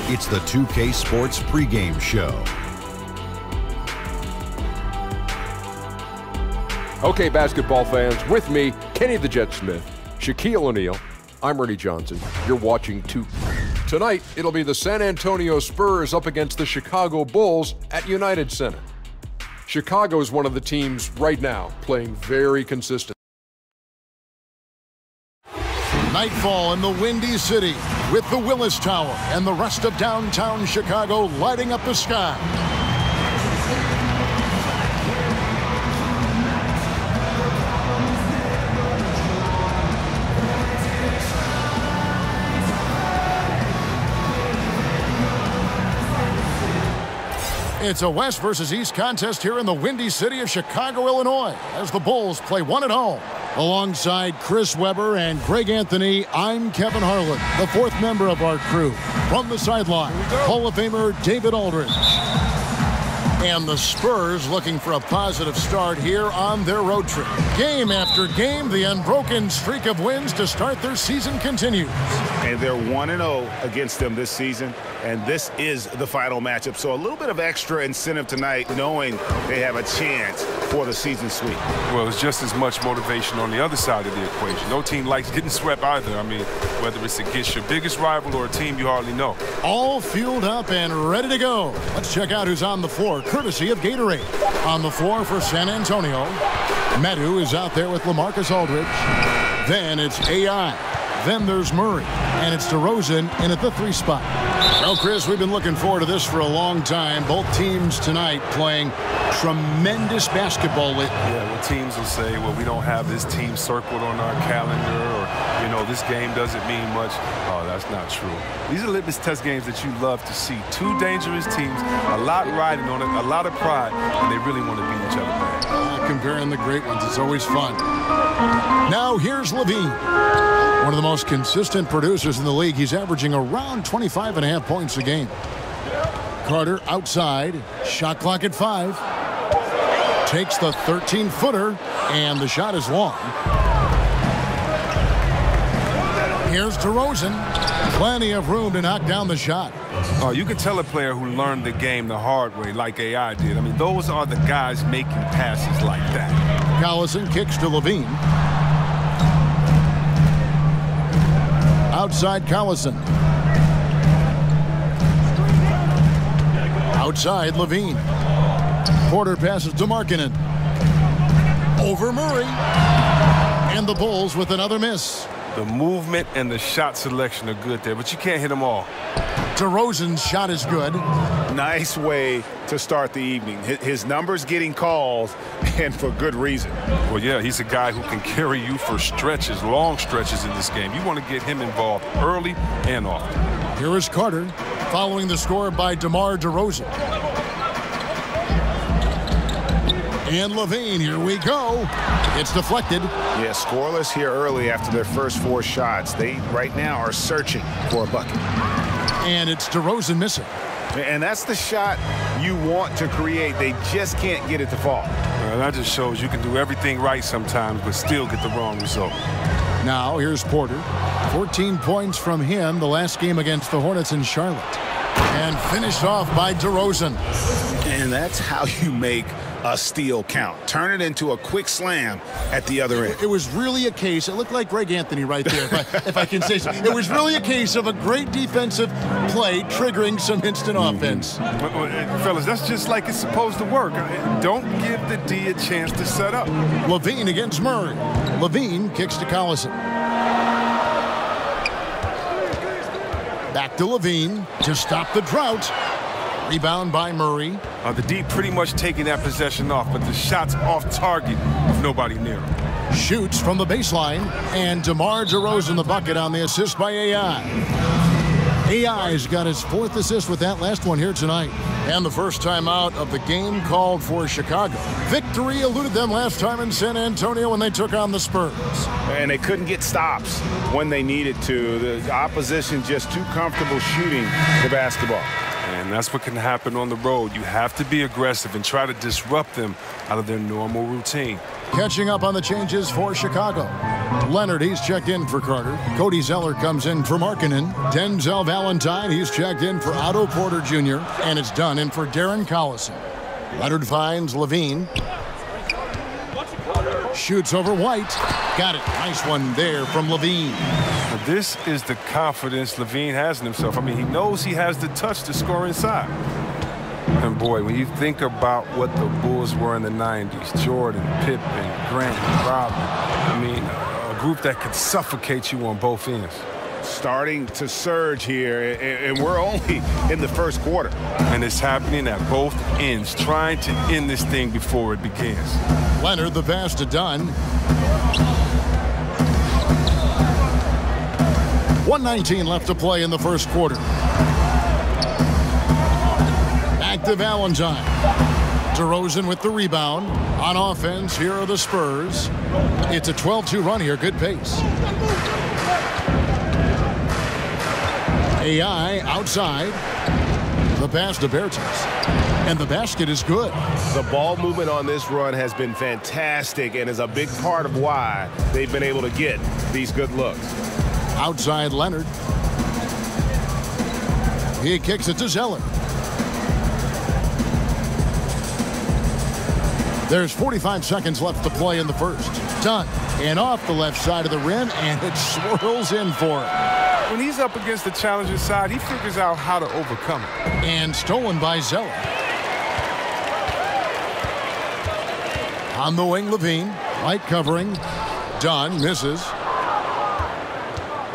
It's the 2K Sports pregame show. Okay, basketball fans, with me, Kenny the Jet Smith, Shaquille O'Neal, I'm Ernie Johnson. You're watching 2K. Tonight, it'll be the San Antonio Spurs up against the Chicago Bulls at United Center. Chicago is one of the teams right now playing very consistent. Nightfall in the Windy City with the Willis Tower and the rest of downtown Chicago lighting up the sky. It's a West versus East contest here in the Windy City of Chicago, Illinois, as the Bulls play one at home. Alongside Chris Webber and Greg Anthony, I'm Kevin Harlan, the fourth member of our crew. From the sideline, Hall of Famer David Aldridge. And the Spurs looking for a positive start here on their road trip. Game after game, the unbroken streak of wins to start their season continues. And they're 1-0 against them this season, and this is the final matchup. So a little bit of extra incentive tonight, knowing they have a chance for the season sweep. Well, it's just as much motivation on the other side of the equation. No team likes getting swept either. I mean, whether it's against your biggest rival or a team you hardly know. All fueled up and ready to go. Let's check out who's on the floor, courtesy of Gatorade. On the floor for San Antonio, Medu is out there with LaMarcus Aldridge. Then it's AI. Then there's Murray, and it's DeRozan in at the 3 spot. Well, Chris, we've been looking forward to this for a long time. Both teams tonight playing tremendous basketball. Yeah, well, teams will say, well, we don't have this team circled on our calendar, or, you know, this game doesn't mean much. Oh, that's not true. These are litmus test games that you love to see. Two dangerous teams, a lot riding on it, a lot of pride, and they really want to beat each other back. Comparing the great ones, it's always fun. Now here's Levine. One of the most consistent producers in the league. He's averaging around 25.5 points a game. Carter outside. Shot clock at 5. Takes the 13-footer, and the shot is long. Here's DeRozan. Plenty of room to knock down the shot. Oh, you can tell a player who learned the game the hard way like AI did. I mean, those are the guys making passes like that. Collison kicks to Levine. Outside Collison. Outside Levine. Porter passes to Markkanen. Over Murray. And the Bulls with another miss. The movement and the shot selection are good there, but you can't hit them all. DeRozan's shot is good. Nice way to start the evening. His numbers getting calls, and for good reason. Well, yeah, he's a guy who can carry you for stretches, long stretches in this game. You want to get him involved early and often. Here is Carter, following the score by DeMar DeRozan. And Levine, here we go. It's deflected. Yeah, scoreless here early after their first 4 shots. They, right now, are searching for a bucket. And it's DeRozan missing. And that's the shot you want to create. They just can't get it to fall. Well, that just shows you can do everything right sometimes, but still get the wrong result. Now, here's Porter. 14 points from him the last game against the Hornets in Charlotte. And finished off by DeRozan. And that's how you make a steal count. Turn it into a quick slam at the other end. It was really a case, it looked like Greg Anthony right there, if I can say so. It was really a case of a great defensive play triggering some instant offense. Fellas, that's just like it's supposed to work. Don't give the D a chance to set up. Levine against Murray. Levine kicks to Collison. Back to Levine to stop the drought. Rebound by Murray. The D pretty much taking that possession off, but the shot's off target with nobody near him. Shoots from the baseline, and DeMar DeRozan the bucket on the assist by AI. AI's got his 4th assist with that last one here tonight. And the first time out of the game called for Chicago. Victory eluded them last time in San Antonio when they took on the Spurs. And they couldn't get stops when they needed to. The opposition just too comfortable shooting the basketball. And And that's what can happen on the road. You have to be aggressive and try to disrupt them out of their normal routine. Catching up on the changes for Chicago. Leonard, he's checked in for Carter. Cody Zeller comes in for Markkanen. Denzel Valentine, he's checked in for Otto Porter Jr. And it's done in for Darren Collison. Leonard finds Levine. Shoots over White. Got it. Nice one there from Levine. Now this is the confidence Levine has in himself. I mean, he knows he has the touch to score inside. And boy, when you think about what the Bulls were in the 90s, Jordan, Pippen, Grant, Rodman, I mean, a group that could suffocate you on both ends. Starting to surge here, and we're only in the first quarter. And it's happening at both ends, trying to end this thing before it begins. Leonard, the pass to Dunn. 1:19 left to play in the first quarter. Back to Valentine. DeRozan with the rebound. On offense, here are the Spurs. It's a 12-2 run here. Good pace. AI outside. The pass to Bertans. And the basket is good. The ball movement on this run has been fantastic and is a big part of why they've been able to get these good looks. Outside Leonard. He kicks it to Zeller. There's 45 seconds left to play in the first. Dunn, and off the left side of the rim, and it swirls in for him. When he's up against the challenger's side, he figures out how to overcome it. And stolen by Zeller. On the wing, Levine. Light covering. Dunn misses.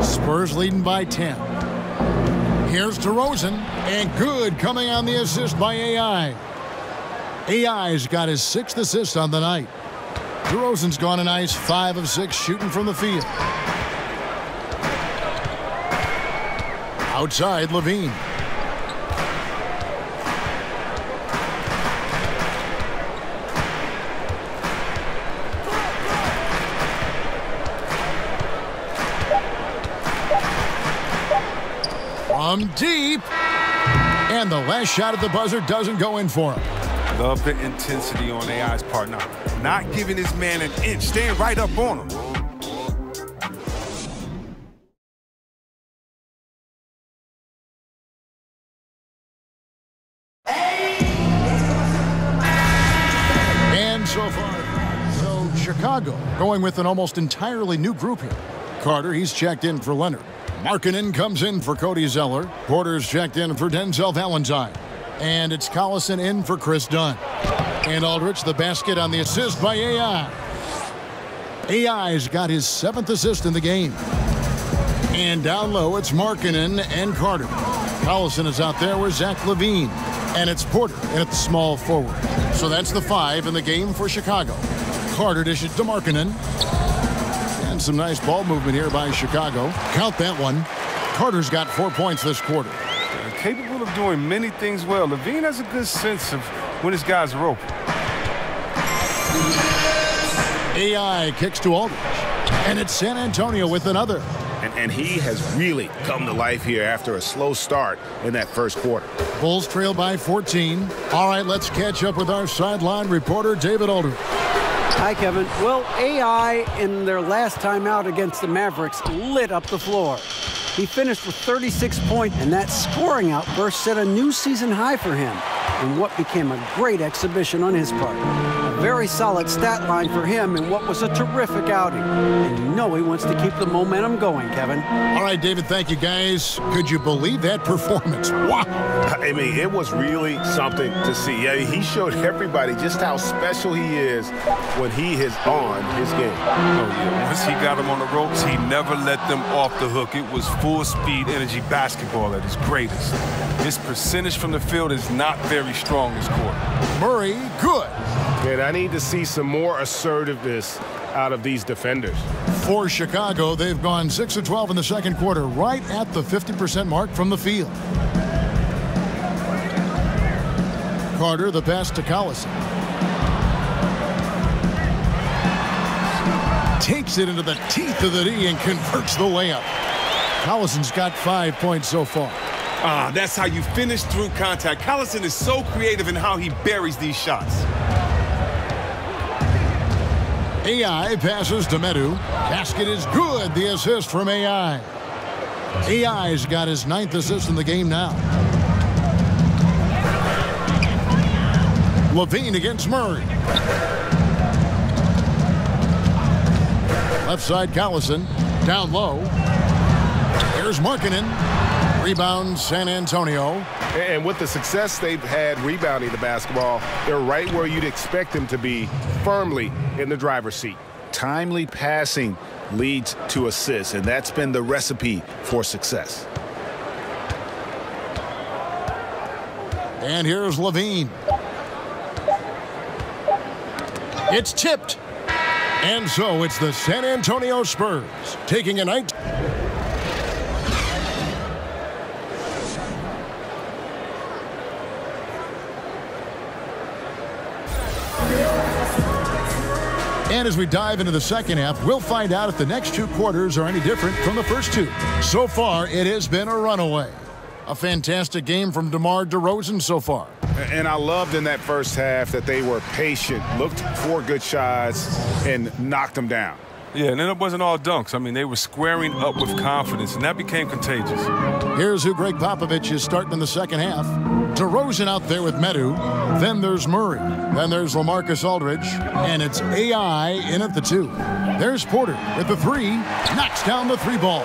Spurs leading by 10. Here's DeRozan. And good coming on the assist by AI. AI's got his 6th assist on the night. DeRozan's gone a nice 5 of 6 shooting from the field. Outside, Levine. From deep. And the last shot at the buzzer doesn't go in for him. Love the intensity on AI's part now. Not giving his man an inch, staying right up on him. And so far, Chicago going with an almost entirely new group here. Carter, he's checked in for Leonard. Markkanen comes in for Cody Zeller. Porter's checked in for Denzel Valentine. And it's Collison in for Chris Dunn. And Aldridge, the basket on the assist by AI. AI's got his 7th assist in the game. And down low, it's Markkanen and Carter. Collison is out there with Zach LaVine. And it's Porter at the small forward. So that's the 5 in the game for Chicago. Carter dishes to Markkanen. And some nice ball movement here by Chicago. Count that one. Carter's got 4 points this quarter. Capable of doing many things well. LaVine has a good sense of when his guys are open. AI kicks to Aldridge. And it's San Antonio with another. And he has really come to life here after a slow start in that first quarter. Bulls trail by 14. All right, let's catch up with our sideline reporter, David Aldridge. Hi, Kevin. Well, AI in their last time out against the Mavericks lit up the floor. He finished with 36 points, and that scoring outburst set a new season high for him in what became a great exhibition on his part. A very solid stat line for him in what was a terrific outing. And you know he wants to keep the momentum going, Kevin. All right, David, thank you, guys. Could you believe that performance? Wow. I mean, it was really something to see. Yeah, he showed everybody just how special he is when he is on his game. Oh, yeah. Once he got him on the ropes, he never let them off the hook. It was full-speed energy basketball at its greatest. His percentage from the field is not very strong this quarter. Murray, good. And I need to see some more assertiveness out of these defenders. For Chicago, they've gone 6 of 12 in the second quarter, right at the 50% mark from the field. Carter, the pass to Collison. Takes it into the teeth of the D and converts the layup. Collison's got 5 points so far. That's how you finish through contact. Collison is so creative in how he buries these shots. AI passes to Medu. Basket is good. The assist from AI. AI's got his 9th assist in the game now. Levine against Murray. Left side Collison. Down low. Here's Markkanen. Rebound San Antonio. And with the success they've had rebounding the basketball, they're right where you'd expect them to be, firmly in the driver's seat. Timely passing leads to assists, and that's been the recipe for success. And here's Levine. It's tipped. And so it's the San Antonio Spurs taking a night. And as we dive into the second half, we'll find out if the next 2 quarters are any different from the first 2. So far, it has been a runaway. A fantastic game from DeMar DeRozan so far. And I loved in that first half that they were patient, looked for good shots, and knocked them down. Yeah, and then it wasn't all dunks. I mean, they were squaring up with confidence, and that became contagious. Here's who Greg Popovich is starting in the second half. DeRozan out there with Medu. Then there's Murray. Then there's LaMarcus Aldridge. And it's AI in at the 2. There's Porter with the 3. Knocks down the 3 ball.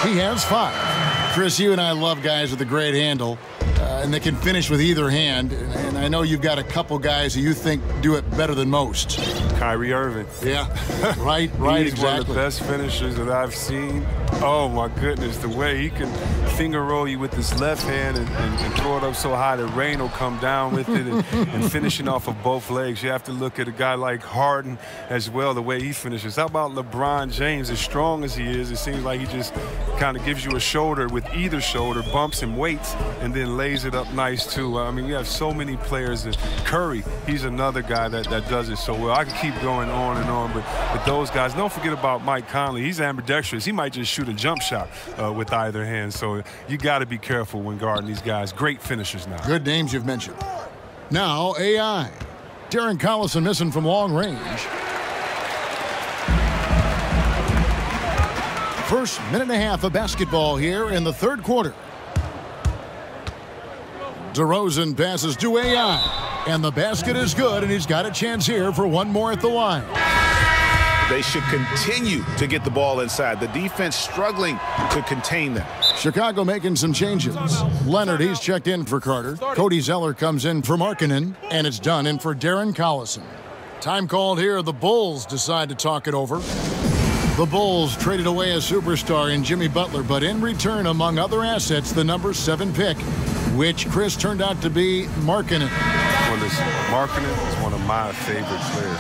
He has 5. Chris, you and I love guys with a great handle. And they can finish with either hand. And I know you've got a couple guys who you think do it better than most. Kyrie Irving. Yeah, right, He's exactly. one of the best finishers that I've seen. Oh, my goodness, the way he can finger roll you with his left hand and throw it up so high that rain will come down with it and finishing off of both legs. You have to look at a guy like Harden as well, the way he finishes. How about LeBron James? As strong as he is, it seems like he just kind of gives you a shoulder with either shoulder, bumps and waits, and then lays it up nice, too. I mean, we have so many players. Curry, he's another guy that does it so well. I can keep going on and on, but those guys, don't forget about Mike Conley. He's ambidextrous. He might just shoot a jump shot with either hand. So you got to be careful when guarding these guys. Great finishers now. Good names you've mentioned. Now AI. Darren Collison missing from long range. First minute and a half of basketball here in the 3rd quarter. DeRozan passes to AI. And the basket is good, and he's got a chance here for one more at the line. They should continue to get the ball inside. The defense struggling to contain them. Chicago making some changes. Leonard, he's checked in for Carter. Cody Zeller comes in for Markkanen, and it's done in for Darren Collison. Time called here. The Bulls decide to talk it over. The Bulls traded away a superstar in Jimmy Butler, but in return, among other assets, the number 7 pick, which Chris turned out to be Markkanen. Well, listen, Markkanen is one of my favorite players.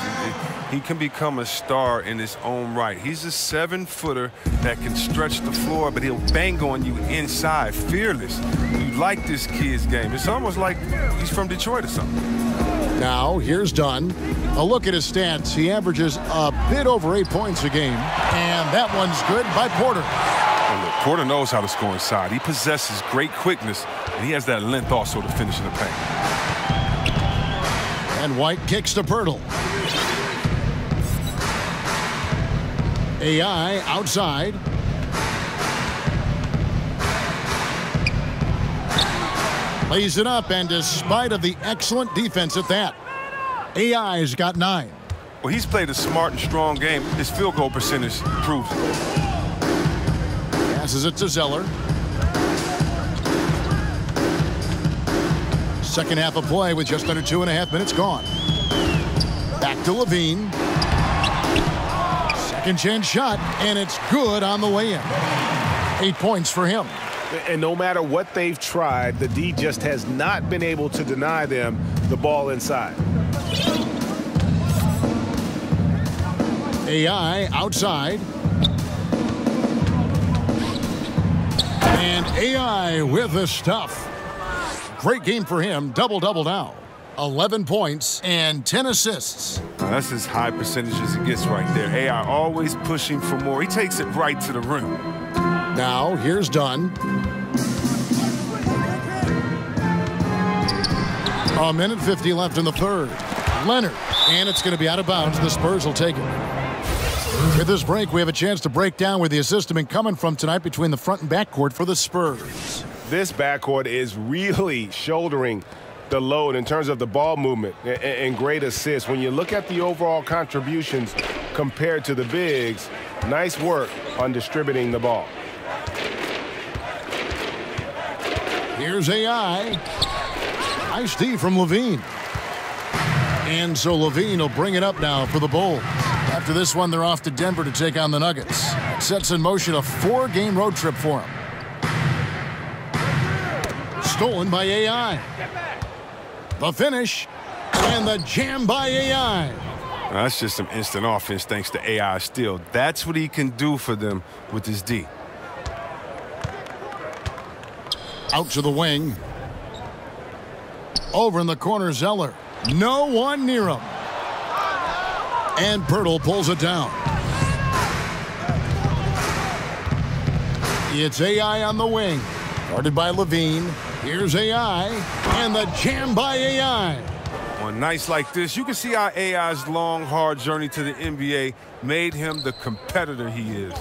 He can become a star in his own right. He's a 7-footer that can stretch the floor, but he'll bang on you inside, fearless. You like this kid's game. It's almost like he's from Detroit or something. Now, here's Dunn. A look at his stats. He averages a bit over 8 points a game, and that one's good by Porter. Well, look, Porter knows how to score inside. He possesses great quickness, and he has that length also to finish in the paint. And White kicks to Pirtle. AI outside. Lays it up, and despite of the excellent defense at that, AI's got 9. Well, he's played a smart and strong game. His field goal percentage proves it. Passes it to Zeller. Second half of play with just under 2.5 minutes gone. Back to Levine. Second chance shot, and it's good on the way in. 8 points for him. And no matter what they've tried, the D just has not been able to deny them the ball inside. AI outside. And AI with the stuff. Great game for him. Double-double now. 11 points and 10 assists. That's as high percentage as it gets right there. AI always pushing for more. He takes it right to the rim. Now, here's Dunn. A minute 50 left in the third. Leonard, and it's going to be out of bounds. The Spurs will take it. With this break, we have a chance to break down where the assist has been coming from tonight between the front and backcourt for the Spurs. This backcourt is really shouldering the load in terms of the ball movement and great assists. When you look at the overall contributions compared to the bigs, nice work on distributing the ball. Here's AI. Nice D from Levine. And so Levine will bring it up now for the Bulls. After this one, they're off to Denver to take on the Nuggets. It sets in motion a 4-game road trip for them. Stolen by AI. The finish. And the jam by AI. That's just some instant offense thanks to AI steal. That's what he can do for them with his D. Out to the wing. Over in the corner, Zeller. No one near him. And Pirtle pulls it down. It's AI on the wing. Guarded by Levine. Here's AI. And the jam by AI. On nights like this, you can see how AI's long, hard journey to the NBA made him the competitor he is.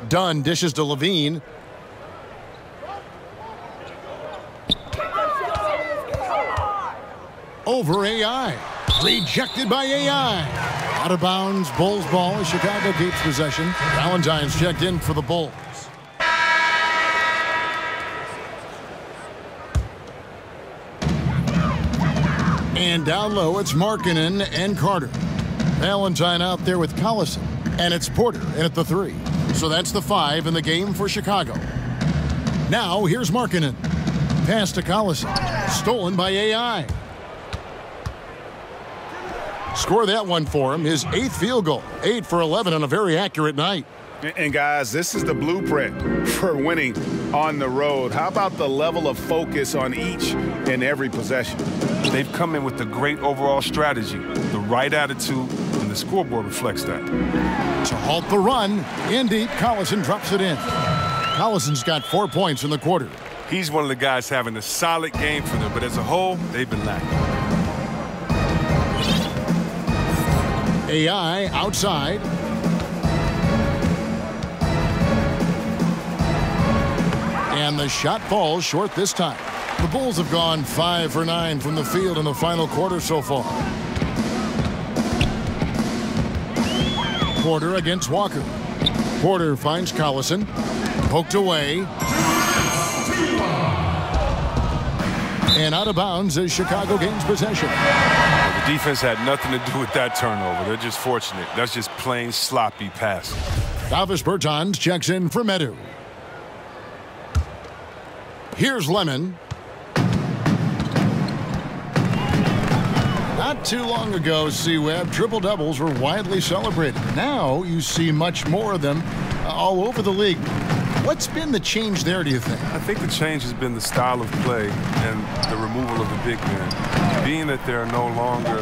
Dunn dishes to Levine. Over AI. Rejected by AI. Out of bounds, Bulls ball as Chicago keeps possession. Valentine's checked in for the Bulls. And down low, it's Markkanen and Carter. Valentine out there with Collison. And it's Porter in at the 3. So that's the 5 in the game for Chicago. Now, here's Markkanen. Pass to Collison. Stolen by AI. Score that one for him, his 8th field goal. 8 for 11 on a very accurate night. And guys, this is the blueprint for winning on the road. How about the level of focus on each and every possession? They've come in with a great overall strategy, the right attitude, and the scoreboard reflects that. To halt the run, in deep, Collison drops it in. Collison's got 4 points in the quarter. He's one of the guys having a solid game for them, but as a whole, they've been lacking. AI outside. And the shot falls short this time. The Bulls have gone 5 for 9 from the field in the final quarter so far. Porter against Walker. Porter finds Collison. Poked away. And out of bounds as Chicago gains possession. The defense had nothing to do with that turnover. They're just fortunate. That's just plain sloppy pass. Davis Bertans checks in for Medu. Here's Lemon. Not too long ago, C-Web, triple-doubles were widely celebrated. Now you see much more of them all over the league. What's been the change there, do you think? I think the change has been the style of play and the removal of the big man. Being that there are no longer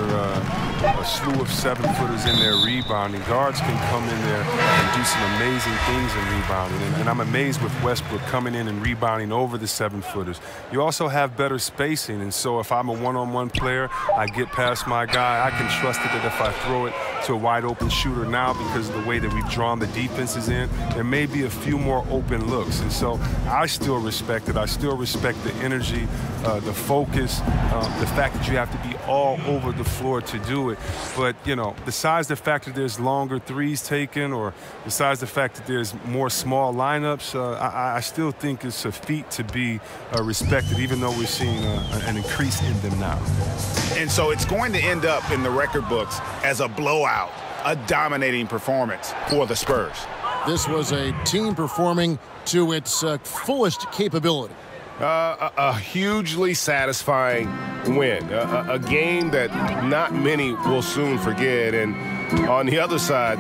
a slew of 7-footers in there rebounding, guards can come in there and do some amazing things in rebounding. And I'm amazed with Westbrook coming in and rebounding over the 7-footers. You also have better spacing, and so if I'm a one-on-one player, I get past my guy, I can trust it that if I throw it to a wide-open shooter now, because of the way that we've drawn the defenses in, there may be a few more open looks. And so I still respect it. I still respect the energy, the focus, the fact that you have to be all over the floor to do it. But, you know, besides the fact that there's longer threes taken, or besides the fact that there's more small lineups, I still think it's a feat to be respected, even though we're seeing an increase in them now. And so it's going to end up in the record books as a blowout, a dominating performance for the Spurs. This was a team performing to its fullest capability. A hugely satisfying win, a game that not many will soon forget, and on the other side,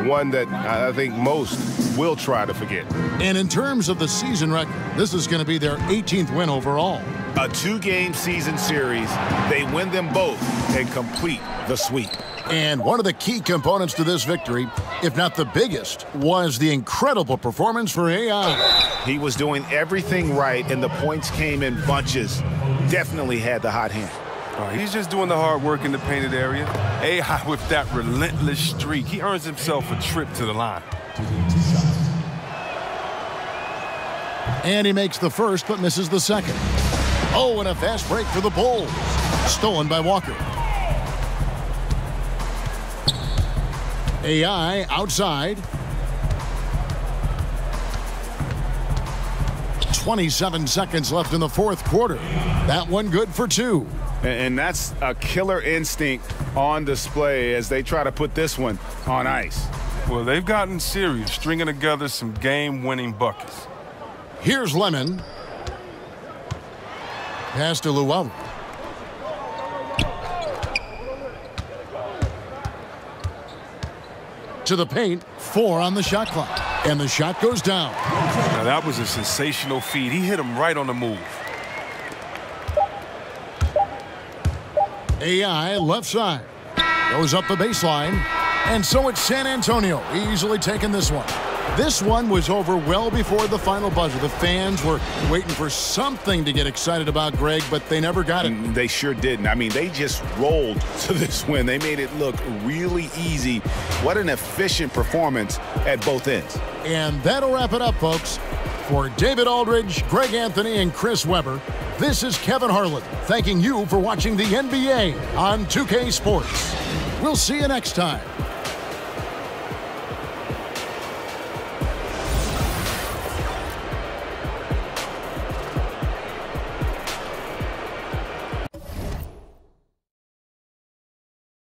one that I think most will try to forget. And in terms of the season record, this is going to be their 18th win overall. A 2-game season series, they win them both and complete the sweep. And one of the key components to this victory, if not the biggest, was the incredible performance for AI. He was doing everything right, and the points came in bunches. definitely had the hot hand. He's just doing the hard work in the painted area. AI with that relentless streak. He earns himself a trip to the line. And he makes the first but misses the second. Oh, and a fast break for the Bulls. Stolen by Walker. AI outside. 27 seconds left in the fourth quarter. That one good for 2. And that's a killer instinct on display as they try to put this one on ice. Well, they've gotten serious, stringing together some game-winning buckets. Here's Lemon. Pass to Llewellyn. To the paint, 4 on the shot clock. And the shot goes down. Now, that was a sensational feed. He hit him right on the move. AI left side. Goes up the baseline. And so it's San Antonio easily taking this one. This one was over well before the final buzzer. The fans were waiting for something to get excited about, Greg, but they never got it. They sure didn't. I mean, they just rolled to this win. They made it look really easy. What an efficient performance at both ends. And that'll wrap it up, folks. For David Aldridge, Greg Anthony, and Chris Webber, this is Kevin Harlan thanking you for watching the NBA on 2K Sports. We'll see you next time.